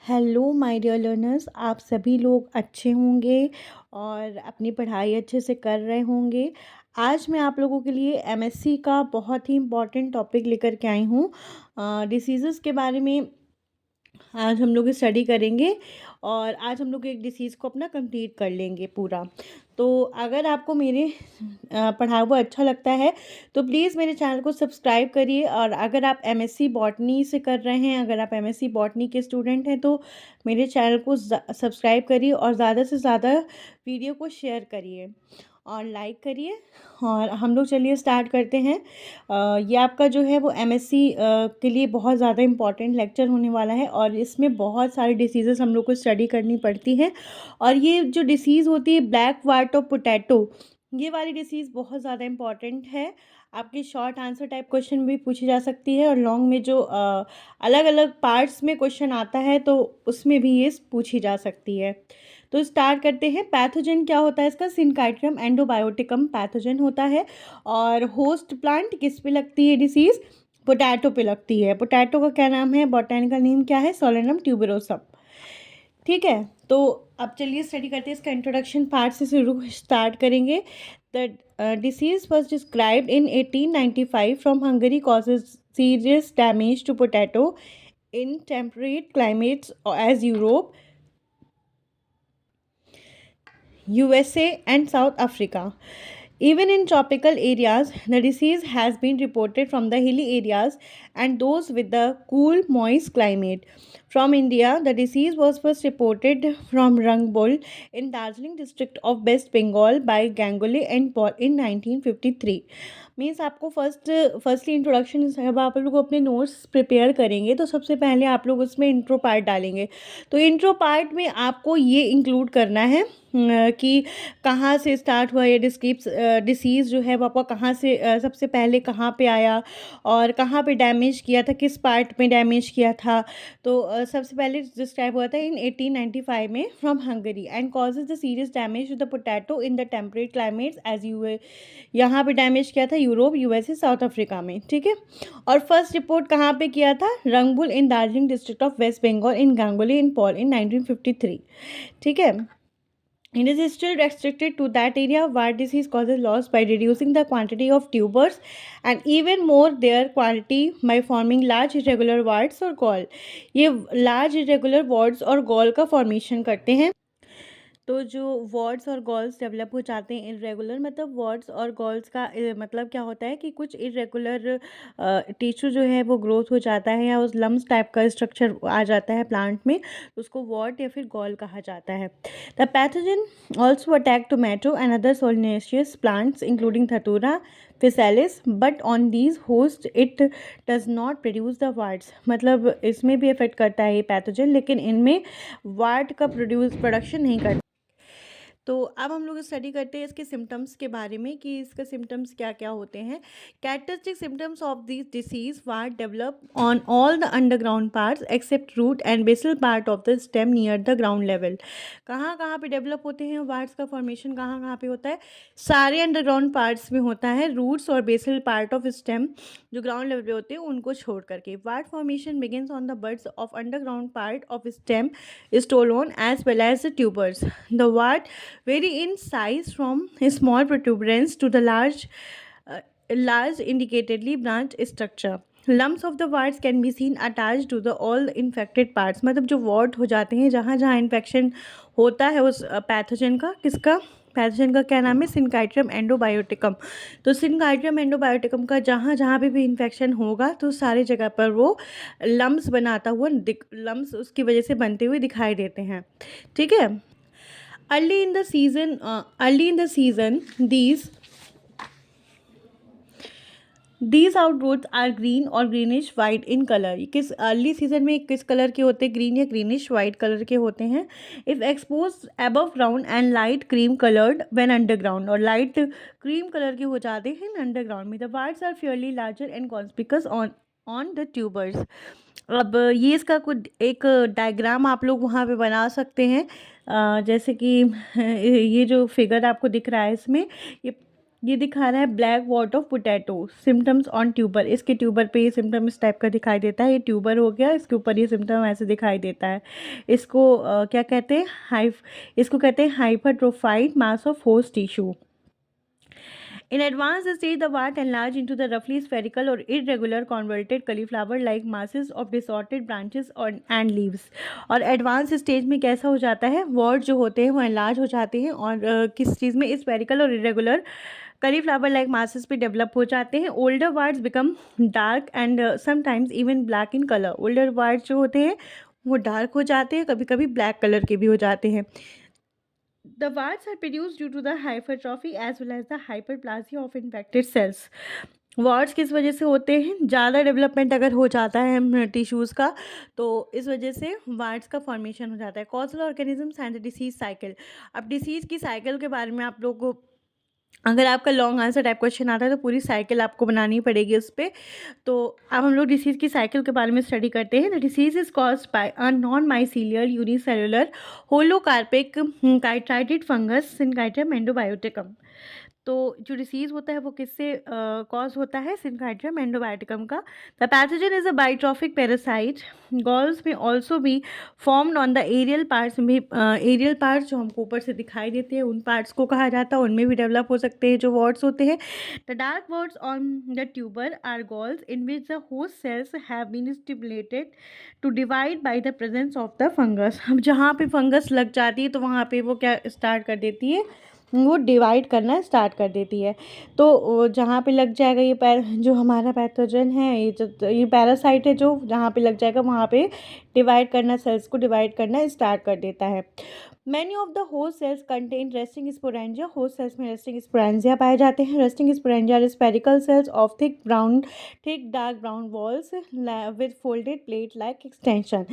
Hello my dear learners, आप सभी लोग अच्छे होंगे और अपनी पढ़ाई अच्छे से कर रहे होंगे। आज मैं आप लोगों के लिए एमएससी का बहुत ही इम्पॉर्टेंट टॉपिक लेकर के आई हूँ। डिसीज़ेस के बारे में आज हम लोग स्टडी करेंगे और आज हम लोग एक डिसीज़ को अपना कंप्लीट कर लेंगे पूरा। तो अगर आपको मेरे पढ़ा हुआ अच्छा लगता है तो प्लीज़ मेरे चैनल को सब्सक्राइब करिए। और अगर आप एमएससी बॉटनी से कर रहे हैं, अगर आप एमएससी बॉटनी के स्टूडेंट हैं तो मेरे चैनल को सब्सक्राइब करिए और ज़्यादा से ज़्यादा वीडियो को शेयर करिए और लाइक करिए। और हम लोग चलिए स्टार्ट करते हैं। ये आपका जो है वो एमएससी के लिए बहुत ज़्यादा इम्पॉर्टेंट लेक्चर होने वाला है और इसमें बहुत सारे डिसीज़ेस हम लोग को स्टडी करनी पड़ती हैं। और ये जो डिसीज़ होती है ब्लैक वार्ट ऑफ पोटैटो, ये वाली डिसीज़ बहुत ज़्यादा इम्पॉर्टेंट है। आपकी शॉर्ट आंसर टाइप क्वेश्चन भी पूछी जा सकती है और लॉन्ग में जो अलग अलग पार्ट्स में क्वेश्चन आता है तो उसमें भी ये पूछी जा सकती है। तो स्टार्ट करते हैं। पैथोजन क्या होता है इसका? सिनकाइट्रियम एंडोबायोटिकम पैथोजन होता है। और होस्ट प्लांट किस पे लगती है डिसीज़? पोटैटो पे लगती है। पोटैटो का क्या नाम है? बॉटैनिकल नेम क्या है? Solanum tuberosum. ठीक है, तो अब चलिए स्टडी करते हैं। इसका इंट्रोडक्शन पार्ट से शुरू स्टार्ट करेंगे। The disease was described in 1895 from Hungary, causes serious damage to potato in temperate climates as Europe, USA and South Africa. Even in tropical areas, the disease has been reported from the hilly areas and those with the cool, moist climate. From India, the disease was first reported from Rangbol in Darjeeling district of West Bengal by Ganguly and Paul in 1953. Means आपको firstly introduction, जब आप लोग अपने notes prepare करेंगे तो सबसे पहले आप लोग उसमें इंट्रो पार्ट डालेंगे। तो इंट्रो पार्ट में आपको ये इंक्लूड करना है कि कहाँ से स्टार्ट हुआ ये डिसीज़ जो है वो आपका कहाँ से सबसे पहले कहाँ पे आया और कहाँ पे डैमेज किया था, किस पार्ट में डैमेज किया था। तो सबसे पहले डिस्क्राइब हुआ था इन 1895 में from Hungary and causes the serious damage to the potato in the temperate climates as यहाँ पे डैमेज किया था यूरोप, यूएसए, साउथ अफ्रीका में। ठीक है, और फर्स्ट रिपोर्ट कहाँ पे किया था? Rangbul in Darjeeling district of West Bengal in Ganguly in Paul in 1953। ठीक है, it is still restricted to that area where disease causes loss by reducing the quantity of tubers and even more their quality by forming large irregular warts or gall. ये large irregular warts और gall का formation करते हैं। तो जो wards और galls develop हो जाते हैं इरेगुलर, मतलब वार्ड्स और गॉल्स का मतलब क्या होता है कि कुछ इरेगुलर टिश्यू जो है वो ग्रोथ हो जाता है या उस लम्स टाइप का स्ट्रक्चर आ जाता है प्लांट में, तो उसको वार्ड या फिर गॉल कहा जाता है। The pathogen also attack tomato and other solanaceous plants including datura, physalis, but on these host it does not produce the warts. मतलब इसमें भी इफेक्ट करता है ये पैथोजन, लेकिन इनमें वार्ड का प्रोडक्शन नहीं करता। तो अब हम लोग स्टडी करते हैं इसके सिम्टम्स के बारे में कि इसका सिम्टम्स क्या क्या होते हैं। Characteristic symptoms of this disease are develop on all the underground parts except root and basal part of the stem near the ground level. कहाँ कहाँ पे डेवलप होते हैं वार्ड्स का फॉर्मेशन? कहाँ कहाँ पे होता है? सारे अंडरग्राउंड पार्ट्स में होता है, रूट्स और बेसल पार्ट ऑफ स्टेम जो ग्राउंड लेवल पे होते हैं उनको छोड़ करके। Ward formation begins on the buds of underground part of stem stolon as well as the tubers. The wart vary in size from a small protuberance to the large indicatedly branched structure. Lumps of the warts can be seen attached to the all infected parts. मतलब जो wart हो जाते हैं जहाँ जहाँ infection होता है उस पैथोजन का, किसका? पैथोजन का क्या नाम है? Synchytrium endobioticum. तो सिनकाइट्रियम एंडोबायोटिकम का जहाँ जहाँ पे भी इन्फेक्शन होगा तो सारी जगह पर वो लम्स बनाता हुआ लम्स उसकी वजह से बनते हुए दिखाई देते हैं। ठीक है, early in the season these outgrowths are green or greenish white in color. किस अर्ली सीजन में किस कलर के होते हैं? ग्रीन या ग्रीनिश वाइट कलर के होते हैं। If expose above ground and light cream coloured when underground, और लाइट क्रीम कलर के हो जाते हैं अंडरग्राउंड में। The warts are fairly larger and conspicuous on the tubers. अब ये इसका कुछ एक डायग्राम आप लोग वहाँ पे बना सकते हैं। जैसे कि ये जो फिगर आपको दिख रहा है इसमें, ये ये दिखा रहा है black what of potato symptoms on tuber. इसके ट्यूबर पे ये सिम्टम इस टाइप का दिखाई देता है। ये ट्यूबर हो गया, इसके ऊपर ये सिम्टम ऐसे दिखाई देता है। इसको क्या कहते हैं, इसको कहते हैं hypertrophied mass of host tissue. In advanced stage, the wart enlarge into the roughly spherical or irregular convoluted cauliflower-like masses of disordered branches and leaves। और एडवांस स्टेज में कैसा हो जाता है, वॉर्ड जो होते हैं वो एनलार्ज हो जाते हैं और किस चीज़ में, स्फेरिकल और इरेगुलर cauliflower like masses पे डेवलप हो जाते हैं। Older warts become dark and sometimes even black in colour. Older warts जो होते हैं वो डार्क हो जाते हैं, कभी कभी ब्लैक कलर के भी हो जाते हैं। The warts are produced due to the hypertrophy as well as the hyperplasia of infected cells। Warts किस वजह से होते हैं, ज़्यादा डेवलपमेंट अगर हो जाता है टिश्यूज़ का तो इस वजह से वार्ड्स का फॉर्मेशन हो जाता है। Causal organisms and the disease cycle. अब डिसीज़ की साइकिल के बारे में आप लोगों को, अगर आपका लॉन्ग आंसर टाइप क्वेश्चन आता है तो पूरी साइकिल आपको बनानी पड़ेगी उस पर। तो अब हम लोग डिसीज़ की साइकिल के बारे में स्टडी करते हैं। The disease is caused by a non mycelial unicellular holocarpic chytridid fungus Synchytrium endobioticum. तो जो डिसीज़ होता है वो किससे कॉज होता है, सिनकाइट्रियम एंडोबायोटिकम का। The pathogen is a biotrophic parasite. Galls में ऑल्सो भी formed on the aerial parts में, एरियल पार्ट्स जो हमको ऊपर से दिखाई देते हैं उन पार्ट्स को कहा जाता है, उनमें भी डेवलप हो सकते हैं जो वॉर्ड्स होते हैं। The dark warts on the tuber are galls in which the host cells have been stimulated to divide by the presence of the fungus. अब जहाँ पे फंगस लग जाती है तो वहाँ पे वो क्या स्टार्ट कर देती है, वो डिवाइड करना स्टार्ट कर देती है। तो जहाँ पे लग जाएगा ये जो हमारा पैथोजन है, ये पैरासाइट है, जो जहाँ पे लग जाएगा वहाँ पे डिवाइड करना, सेल्स को डिवाइड करना स्टार्ट कर देता है। Many of the host cells contain resting sporangia. Host cells में रेस्टिंग स्पोरेंजिया पाए जाते हैं। Resting sporangia are spherical cells of thick dark brown walls with folded plate like extension.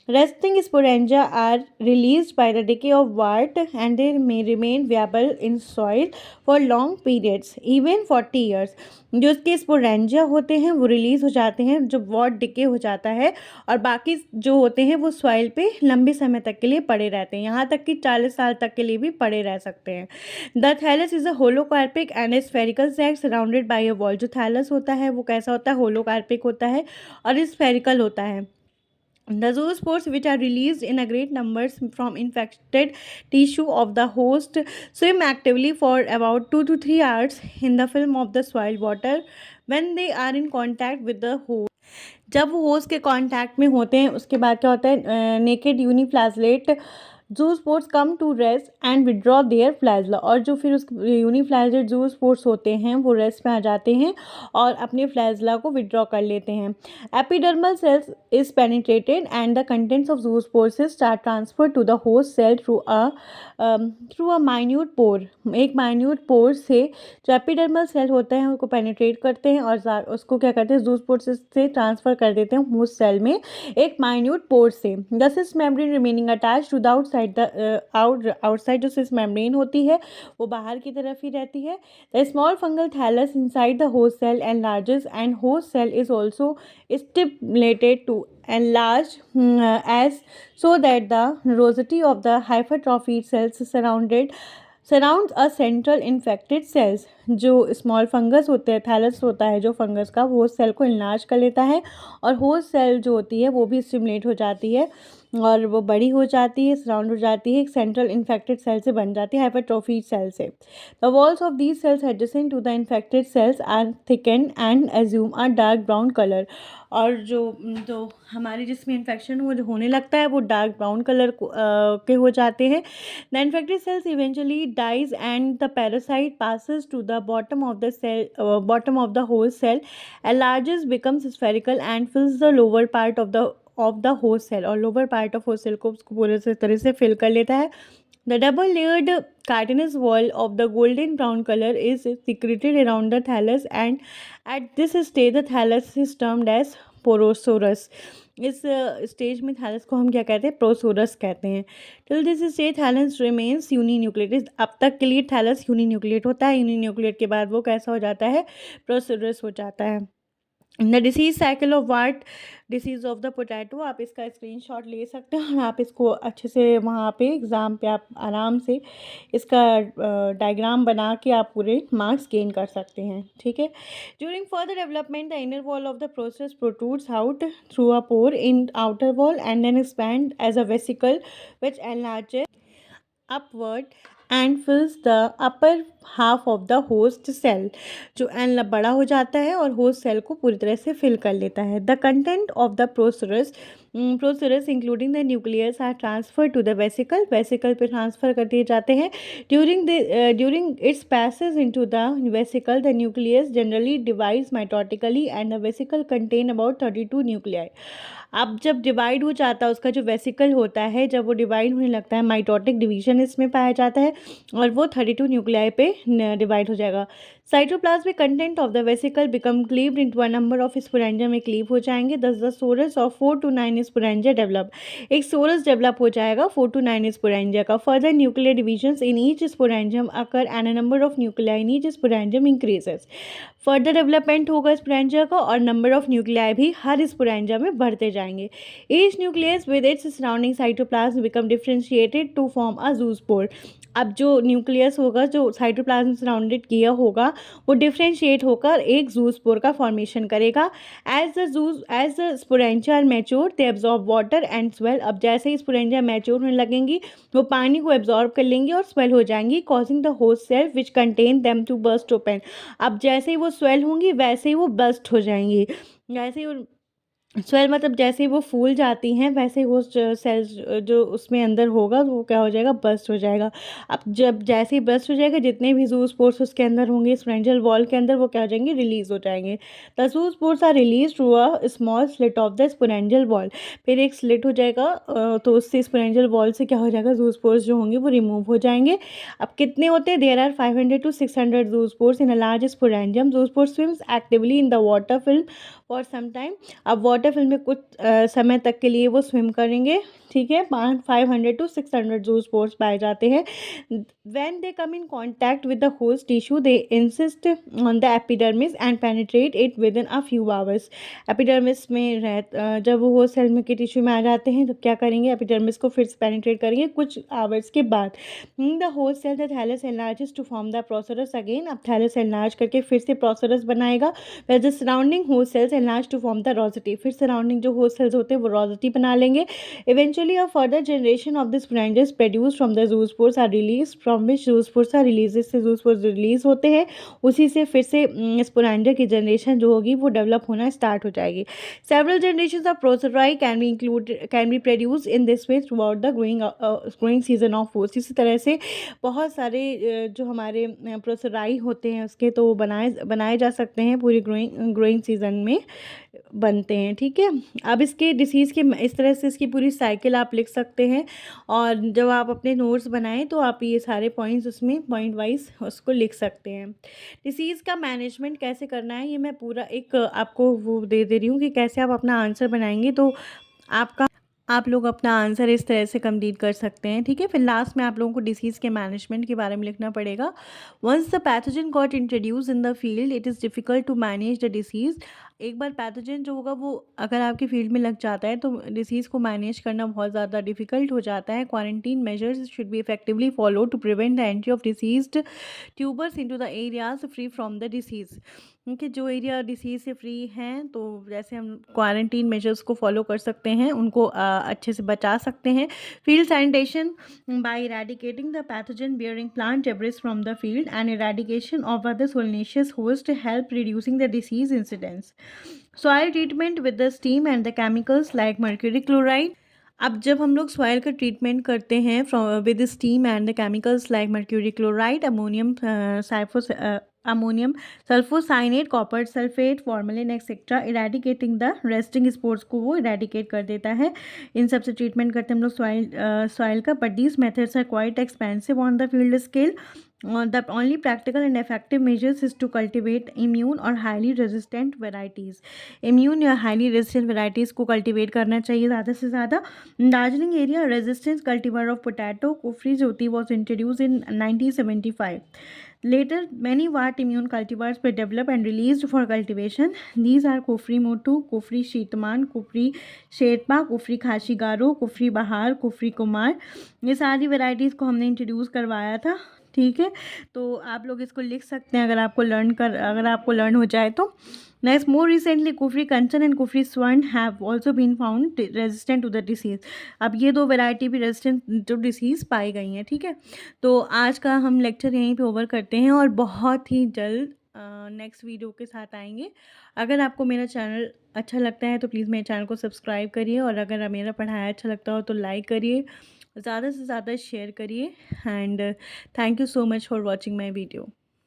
Resting sporangia are released by the decay of wart and they may remain viable in soil for long periods, even 40 years। जो इसके sporangia होते हैं वो release हो जाते हैं जब what decay हो जाता है, और बाकी जो होते हैं वो सॉइल पे लंबे समय तक के लिए पड़े रहते हैं, यहाँ तक कि 40 साल तक के लिए भी पड़े रह सकते हैं। The thallus is a holocarpic and spherical sac surrounded by a wall. जो थैलस होता है वो कैसा होता है, होलोकार्पिक होता है और स्फेरिकल होता है। The zoospores, which are released in a great numbers from infected tissue of the host, swim actively for about 2 to 3 hours in the film of the soil water when they are in contact with the host। जब वो host के contact में होते हैं उसके बाद क्या होता है, naked uniflagellate zoospores come to rest and withdraw their flagella. और जो फिर उस यूनिफ्लैजलेट जूस्पोर्स होते हैं वो रेस्ट में आ जाते हैं और अपने फ्लैजला को विड्रॉ कर लेते हैं। Epidermal cells is penetrated and the contents of zoospores start transfer to the host cell through a minute pore. एक माइन्यूट पोर से जो एपिडर्मल सेल होते हैं उसको पेनिट्रेट करते हैं और उसको क्या करते हैं, जूस्पोर्स से ट्रांसफर कर देते हैं होस्ट सेल में एक माइन्यूट पोर से। The cyst membrane remaining attach to the outside जो सिस मेम्ब्रेन होती है वो बाहर की तरफ ही रहती है। The small fungal thallus inside the host cell enlarges and host cell is also stimulated to enlarge as so that the rosety of the hypertrophied cells surrounds a central infected cells। जो small fungus होते हैं, thallus होता है जो fungus का, वो cell को enlarge कर लेता है और होस्ट सेल जो होती है वो भी स्टिमुलेट हो जाती है और वो बड़ी हो जाती है, सराउंड हो जाती है, एक सेंट्रल इन्फेक्टेड सेल से बन जाती है, हाइपरट्रोफीड सेल से। The walls of these cells adjacent to the infected cells are thicken and assume a dark brown colour. और जो हमारे जिसमें इन्फेक्शन वो जो होने लगता है वो डार्क ब्राउन कलर के हो जाते हैं। The infected cells eventually dies and the parasite passes to the bottom of the cell, bottom of the whole cell, enlarges, becomes spherical and fills the lower part of the host cell। और lower part of host cell को उसको पूरे से तरह से fill कर लेता है। The double layered chitinous wall of the golden brown color is secreted around the thallus and at this stage the thallus is termed as porosorus। इस स्टेज में थैलस को हम क्या कहते हैं, प्रोसोरस कहते हैं। Till this stage thallus remains uninucleated. अब तक के लिए थैलस यूनिन्यूक्लिएट होता है, यूनिन्यूक्लिएट के बाद वो कैसा हो जाता है, प्रोसोरस हो जाता है। The disease cycle of what disease of the potato, आप इसका स्क्रीनशॉट ले सकते हैं और आप इसको अच्छे से वहाँ पे एग्ज़ाम पे आप आराम से इसका डायग्राम बना के आप पूरे मार्क्स गेन कर सकते हैं, ठीक है। During further development the inner wall of the process protrudes out through a pore in outer wall and then expand as a vesicle which enlarges upward and fills the upper half of the host cell, जो N बड़ा हो जाता है और host cell को पूरी तरह से फिल कर लेता है। The content of the prosorus including the nucleus are transfer to the vesicle, vesicle पे ट्रांसफर कर दिए जाते हैं। During its passage into the vesicle the nucleus generally divides mitotically and the vesicle contain about 32 nuclei. अब जब divide हो जाता है उसका जो वेसिकल होता है, जब वो डिवाइड होने लगता है, माइटोटिक डिवीजन इसमें पाया जाता है और वो 32 न्यूक्लियाई पे डिवाइड हो जाएगा। Cytoplasmic content of the vesicle become cleaved into a number of sporangia में क्लीव हो जाएंगे। Thus the sorus of 4 to 9 sporangia develop, एक सोरस डेवलप हो जाएगा 4 to 9 स्पोरेंजिया का। Further nuclear divisions in each sporangium occur and a number of nuclei in each sporangium increases. Further development होगा sporangia का और number of nuclei भी हर sporangia में बढ़ते जाएंगे। Each nucleus with its surrounding cytoplasm become differentiated to form a zoospore. अब जो nucleus होगा जो साइटोप्लाज्म सराउंडेड किया होगा वो डिफरेंशिएट होकर एक ज़ूस्पोर का फॉर्मेशन करेगा। As the sporangia are mature they absorb water and swell. अब जैसे ही स्पोरेंजिया मैच्योर होने लगेंगी वो पानी को एब्जॉर्ब कर लेंगी और स्वेल हो जाएंगी, causing the host cell which contain them to burst open. अब जैसे ही वो स्वेल होंगी वैसे ही वो बस्ट हो जाएंगी। जैसे ही वो स्वेल मतलब जैसे ही वो फूल जाती हैं वैसे ही वो सेल्स जो उसमें अंदर होगा वो क्या हो जाएगा, बस्ट हो जाएगा। अब जब जैसे ही बस्ट हो जाएगा जितने भी जू स्पोर्स उसके अंदर होंगे स्पोरेंजियल वॉल के अंदर वो क्या हो जाएंगे, रिलीज हो जाएंगे। The zoospores are release through a small slit of the sporangial wall. फिर एक स्लिट हो जाएगा तो उससे स्पोरेंजियल वॉल से क्या हो जाएगा, जू स्पोर्स जो होंगे वो रिमूव हो जाएंगे। अब कितने होते हैं, there are 500 to 600 zoospores in a large sporangium. Zoospores swims actively in the water film for some time. अब वाटर फिल्म में कुछ समय तक के लिए वो स्विम करेंगे, ठीक है। 500 to 600 जू स्पोर्स पाए जाते हैं। When they come in contact with the host tissue they insist on the epidermis and penetrate it with in a few hours. Epidermis में जब वो होस्ट सेल में के टिश्यू में आ जाते हैं तो क्या करेंगे, एपिडर्मिस को फिर से पेनिट्रेट करेंगे कुछ आवर्स के बाद। The host cell the thallus enlarges to form the prosorus again. अब थैलस एनलार्ज करके फिर से प्रोसेरस बनाएगा। where the surrounding host cells enlarge to form the rosety। फिर सराउंडिंग जो होस्ट सेल्स होते हैं वो rosety बना लेंगे। Eventually a further generation of the sporangias produced from the zoospores are released from which zoospores are released। इससे zoospores release होते हैं, उसी से फिर से स्पोरेंजिया की जनरेशन जो होगी वो डेवलप होना स्टार्ट हो जाएगी। Several generations of proceri can be produced in this way throughout the growing season of host। इसी तरह से बहुत सारे जो हमारे प्रोसेराई होते हैं उसके तो वो बनाए जा सकते हैं, पूरी ग्रोइंग सीजन में बनते हैं, ठीक है। अब इसके डिसीज़ के इस तरह से इसकी पूरी साइकिल आप लिख सकते हैं और जब आप अपने नोट्स बनाएं तो आप ये सारे पॉइंट्स उसमें पॉइंट वाइज उसको लिख सकते हैं। डिसीज़ का मैनेजमेंट कैसे करना है ये मैं पूरा एक आपको वो दे रही हूँ कि कैसे आप अपना आंसर बनाएंगे तो आप लोग अपना आंसर इस तरह से कंप्लीट कर सकते हैं, ठीक है। फिर लास्ट में आप लोगों को डिसीज़ के मैनेजमेंट के बारे में लिखना पड़ेगा। Once the pathogen got introduce in the field it is difficult to manage the disease. एक बार पैथोजन जो होगा वो अगर आपकी फील्ड में लग जाता है तो डिसीज़ को मैनेज करना बहुत ज़्यादा डिफ़िकल्ट हो जाता है। Quarantine measures should be effectively follow to prevent the entry of diseased tubers into the areas free from the disease. क्योंकि जो एरिया डिसीज़ से फ्री हैं तो जैसे हम क्वारंटीन मेजर्स को फॉलो कर सकते हैं, उनको अच्छे से बचा सकते हैं। Field sanitation by eradicating the pathogen bearing plant debris from the field and eradication of other solanaceous host help reducing the disease incidence. Soil treatment with the steam and the chemicals like mercury chloride. अब जब हम लोग soil का treatment करते हैं with steam and the chemicals like mercury chloride, ammonium sulphocyanate, copper sulphate, formalin etcetera, eradicating the resting spores को वो eradicate कर देता है। इन सब से ट्रीटमेंट करते हैं हम लोग सॉइल का। But these methods are quite expensive on the field scale. The only practical and effective measures is to cultivate immune or highly resistant varieties. Immune या highly resistant varieties को cultivate करना चाहिए ज़्यादा से ज़्यादा. Darjeeling area resistance cultivar of potato kufri jyoti was introduced in 1975. Later, many Wat immune cultivars were developed and released for cultivation. These are Kufri Motu, Kufri Sheetman, Kufri Sherpa, Kufri Khashigaro, Kufri Bahar, Kufri Kumar. ये सारी varieties को हमने introduce करवाया था. ठीक है, तो आप लोग इसको लिख सकते हैं अगर आपको लर्न हो जाए तो. Next, more recently Kufri Kanchan and Kufri Swarna have also been found resistant to the disease. अब ये दो वेराइटी भी रेजिस्टेंट टू डिसीज़ पाई गई हैं. ठीक है, तो आज का हम लेक्चर यहीं पे ओवर करते हैं और बहुत ही जल्द नेक्स्ट वीडियो के साथ आएंगे. अगर आपको मेरा चैनल अच्छा लगता है तो प्लीज़ मेरे चैनल को सब्सक्राइब करिए, और अगर मेरा पढ़ाया अच्छा लगता हो तो लाइक करिए, ज़्यादा से ज़्यादा शेयर करिए. And thank you so much for watching my video.